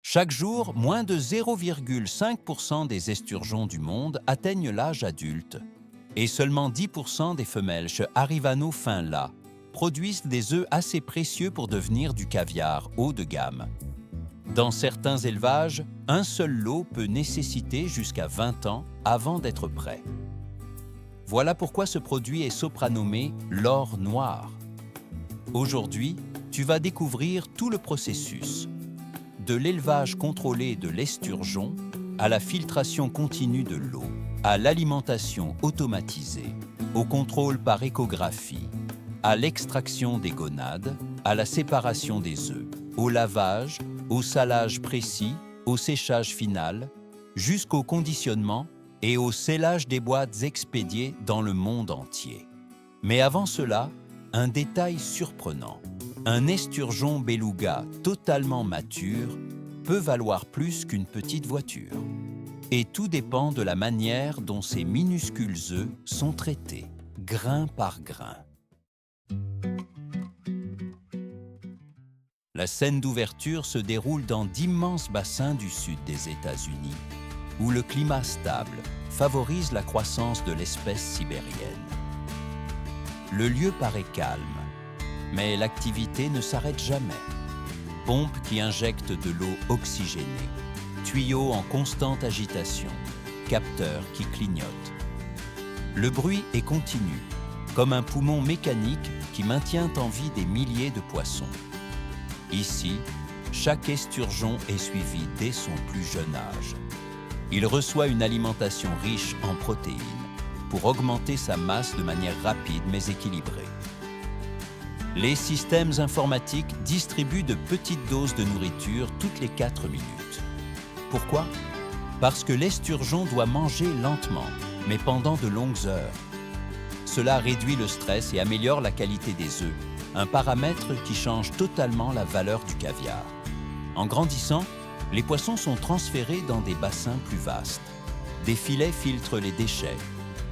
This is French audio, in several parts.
Chaque jour, moins de 0,5% des esturgeons du monde atteignent l'âge adulte et seulement 10% des femelles chez Arivano finla produisent des œufs assez précieux pour devenir du caviar haut de gamme. Dans certains élevages, un seul lot peut nécessiter jusqu'à 20 ans avant d'être prêt. Voilà pourquoi ce produit est sopranommé l'or noir. Aujourd'hui, tu vas découvrir tout le processus, de l'élevage contrôlé de l'esturgeon à la filtration continue de l'eau, à l'alimentation automatisée, au contrôle par échographie, à l'extraction des gonades, à la séparation des œufs, au lavage, au salage précis, au séchage final, jusqu'au conditionnement et au scellage des boîtes expédiées dans le monde entier. Mais avant cela, un détail surprenant. Un esturgeon beluga totalement mature peut valoir plus qu'une petite voiture. Et tout dépend de la manière dont ces minuscules œufs sont traités, grain par grain. La scène d'ouverture se déroule dans d'immenses bassins du sud des États-Unis, où le climat stable favorise la croissance de l'espèce sibérienne. Le lieu paraît calme, mais l'activité ne s'arrête jamais. Pompes qui injectent de l'eau oxygénée, tuyaux en constante agitation, capteurs qui clignotent. Le bruit est continu, comme un poumon mécanique qui maintient en vie des milliers de poissons. Ici, chaque esturgeon est suivi dès son plus jeune âge. Il reçoit une alimentation riche en protéines pour augmenter sa masse de manière rapide mais équilibrée. Les systèmes informatiques distribuent de petites doses de nourriture toutes les 4 minutes. Pourquoi? Parce que l'esturgeon doit manger lentement, mais pendant de longues heures. Cela réduit le stress et améliore la qualité des œufs, un paramètre qui change totalement la valeur du caviar. En grandissant, les poissons sont transférés dans des bassins plus vastes. Des filets filtrent les déchets.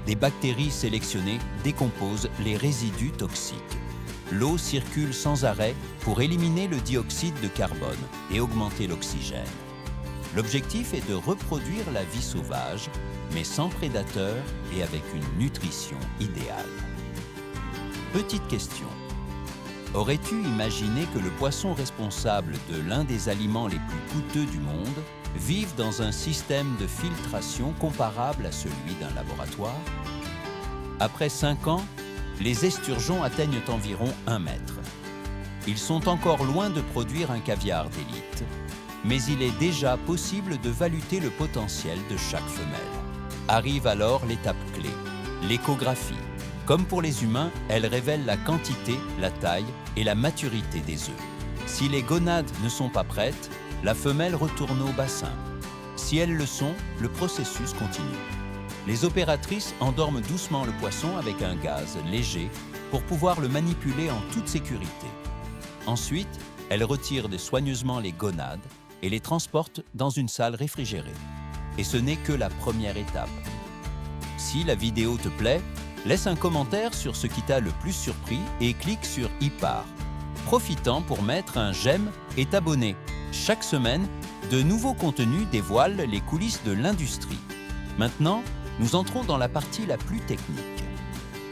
Des bactéries sélectionnées décomposent les résidus toxiques. L'eau circule sans arrêt pour éliminer le dioxyde de carbone et augmenter l'oxygène. L'objectif est de reproduire la vie sauvage, mais sans prédateurs et avec une nutrition idéale. Petite question. Aurais-tu imaginé que le poisson responsable de l'un des aliments les plus coûteux du monde vive dans un système de filtration comparable à celui d'un laboratoire? Après 5 ans, les esturgeons atteignent environ 1 mètre. Ils sont encore loin de produire un caviar d'élite, mais il est déjà possible de valuter le potentiel de chaque femelle. Arrive alors l'étape clé, l'échographie. Comme pour les humains, elle révèle la quantité, la taille et la maturité des œufs. Si les gonades ne sont pas prêtes, la femelle retourne au bassin. Si elles le sont, le processus continue. Les opératrices endorment doucement le poisson avec un gaz léger pour pouvoir le manipuler en toute sécurité. Ensuite, elles retirent soigneusement les gonades et les transportent dans une salle réfrigérée. Et ce n'est que la première étape. Si la vidéo te plaît, laisse un commentaire sur ce qui t'a le plus surpris et clique sur « Y part ». Profitant pour mettre un j'aime et t'abonner. Chaque semaine, de nouveaux contenus dévoilent les coulisses de l'industrie. Maintenant, nous entrons dans la partie la plus technique.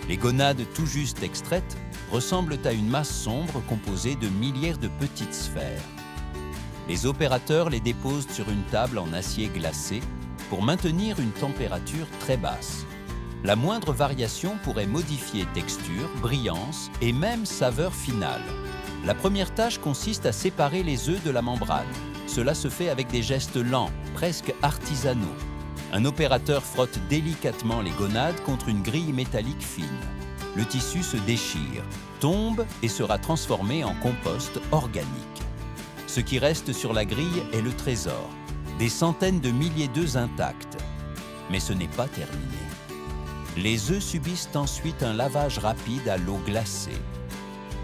Les gonades tout juste extraites ressemblent à une masse sombre composée de milliers de petites sphères. Les opérateurs les déposent sur une table en acier glacé pour maintenir une température très basse. La moindre variation pourrait modifier texture, brillance et même saveur finale. La première tâche consiste à séparer les œufs de la membrane. Cela se fait avec des gestes lents, presque artisanaux. Un opérateur frotte délicatement les gonades contre une grille métallique fine. Le tissu se déchire, tombe et sera transformé en compost organique. Ce qui reste sur la grille est le trésor, des centaines de milliers d'œufs intacts. Mais ce n'est pas terminé. Les œufs subissent ensuite un lavage rapide à l'eau glacée.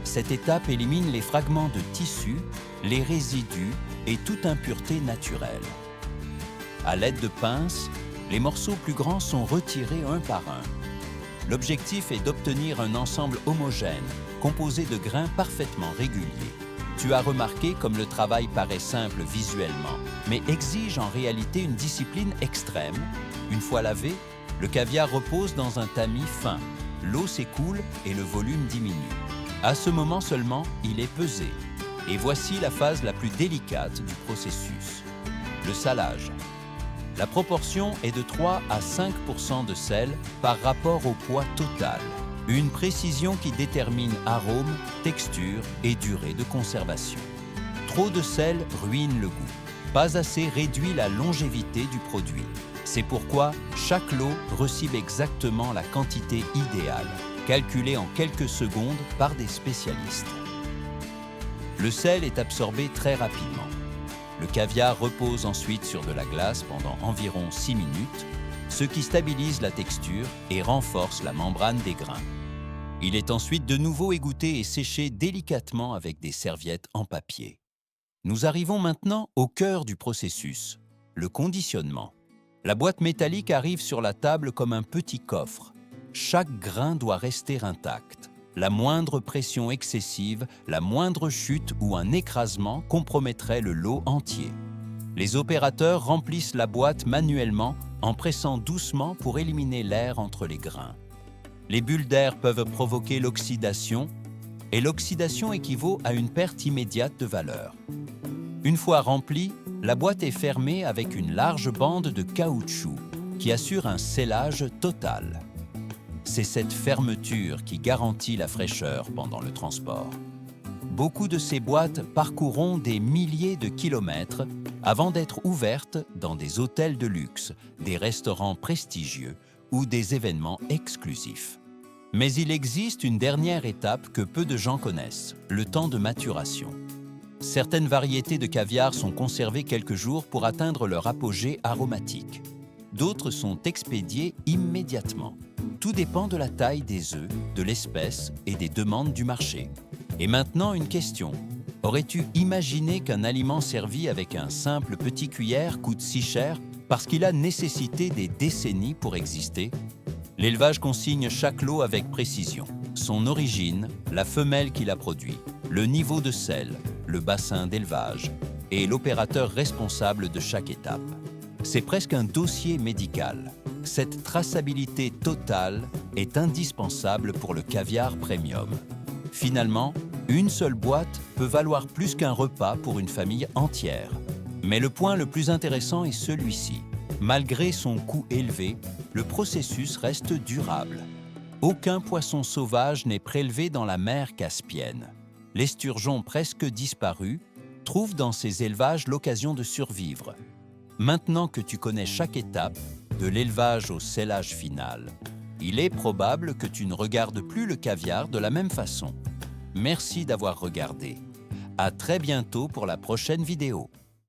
Cette étape élimine les fragments de tissu, les résidus et toute impureté naturelle. À l'aide de pinces, les morceaux plus grands sont retirés un par un. L'objectif est d'obtenir un ensemble homogène, composé de grains parfaitement réguliers. Tu as remarqué comme le travail paraît simple visuellement, mais exige en réalité une discipline extrême. Une fois lavé, le caviar repose dans un tamis fin. L'eau s'écoule et le volume diminue. À ce moment seulement, il est pesé. Et voici la phase la plus délicate du processus, le salage. La proportion est de 3 à 5% de sel par rapport au poids total. Une précision qui détermine arôme, texture et durée de conservation. Trop de sel ruine le goût. Pas assez réduit la longévité du produit. C'est pourquoi chaque lot recibe exactement la quantité idéale, calculée en quelques secondes par des spécialistes. Le sel est absorbé très rapidement. Le caviar repose ensuite sur de la glace pendant environ 6 minutes, ce qui stabilise la texture et renforce la membrane des grains. Il est ensuite de nouveau égoutté et séché délicatement avec des serviettes en papier. Nous arrivons maintenant au cœur du processus, le conditionnement. La boîte métallique arrive sur la table comme un petit coffre. Chaque grain doit rester intact. La moindre pression excessive, la moindre chute ou un écrasement compromettrait le lot entier. Les opérateurs remplissent la boîte manuellement en pressant doucement pour éliminer l'air entre les grains. Les bulles d'air peuvent provoquer l'oxydation, et l'oxydation équivaut à une perte immédiate de valeur. Une fois remplie, la boîte est fermée avec une large bande de caoutchouc qui assure un scellage total. C'est cette fermeture qui garantit la fraîcheur pendant le transport. Beaucoup de ces boîtes parcourront des milliers de kilomètres avant d'être ouvertes dans des hôtels de luxe, des restaurants prestigieux ou des événements exclusifs. Mais il existe une dernière étape que peu de gens connaissent, le temps de maturation. Certaines variétés de caviar sont conservées quelques jours pour atteindre leur apogée aromatique. D'autres sont expédiées immédiatement. Tout dépend de la taille des œufs, de l'espèce et des demandes du marché. Et maintenant, une question. Aurais-tu imaginé qu'un aliment servi avec un simple petit cuillère coûte si cher parce qu'il a nécessité des décennies pour exister? L'élevage consigne chaque lot avec précision. Son origine, la femelle qui l'a produit, le niveau de sel, le bassin d'élevage et l'opérateur responsable de chaque étape. C'est presque un dossier médical. Cette traçabilité totale est indispensable pour le caviar premium. Finalement, une seule boîte peut valoir plus qu'un repas pour une famille entière. Mais le point le plus intéressant est celui-ci. Malgré son coût élevé, le processus reste durable. Aucun poisson sauvage n'est prélevé dans la mer Caspienne. L'esturgeon presque disparu trouve dans ces élevages l'occasion de survivre. Maintenant que tu connais chaque étape, de l'élevage au sellage final, il est probable que tu ne regardes plus le caviar de la même façon. Merci d'avoir regardé. À très bientôt pour la prochaine vidéo.